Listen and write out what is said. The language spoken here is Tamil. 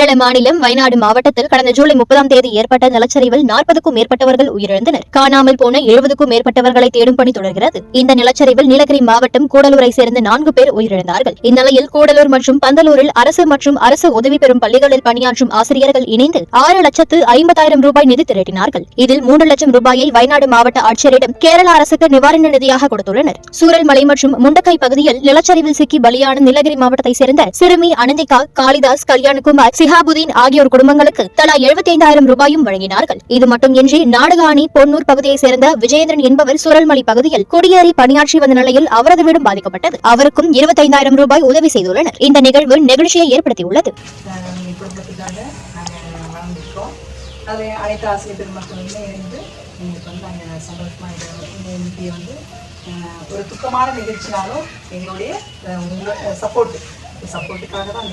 கேரள மாநிலம் வயநாடு மாவட்டத்தில் கடந்த ஜூலை 30ஆம் தேதி ஏற்பட்ட நிலச்சரிவில் 40க்கும் மேற்பட்டவர்கள் உயிரிழந்தனர். காணாமல் போன 70க்கும் மேற்பட்டவர்களை தேடும் பணி தொடர்கிறது. இந்த நிலச்சரிவில் நீலகிரி மாவட்டம் கூடலூரை சேர்ந்த 4 பேர் உயிரிழந்தார்கள். இந்நிலையில் கூடலூர் மற்றும் பந்தலூரில் அரசு மற்றும் அரசு உதவி பெறும் பள்ளிகளில் பணியாற்றும் ஆசிரியர்கள் இணைந்து 6,50,000 ரூபாய் நிதி திரட்டினார்கள். இதில் 3 லட்சம் ரூபாயை வயநாடு மாவட்ட ஆட்சியரிடம் கேரள அரசுக்கு நிவாரண நிதியாக கொடுத்துள்ளனர். சூரல்மலை மற்றும் முண்டக்கை பகுதியில் நிலச்சரிவில் சிக்கி பலியான நீலகிரி மாவட்டத்தை சேர்ந்த சிறுமி அனந்திகா, காளிதாஸ், கல்யாணகுமார், சிஹாபுதீன் ஆகியோர் குடும்பங்களுக்கு தலா 75,000 ரூபாயும் வழங்கினார்கள். இது மட்டுமின்றி நாடுகாணி, பொன்னூர் பகுதியை சேர்ந்த விஜயேந்திரன் என்பவர் சூரல்மலை பகுதியில் குடியேறி பணியாற்றி வந்த நிலையில் அவரது வீடும் பாதிக்கப்பட்டது. அவருக்கும் 25,000 ரூபாய் உதவி செய்துள்ளனர். இந்த நிகழ்வு நெகிழ்ச்சியை ஏற்படுத்தியுள்ளது. ஒரு துக்கமான நிகழ்ச்சினாலும் எங்களுடைய சப்போர்ட்டுக்காக தான்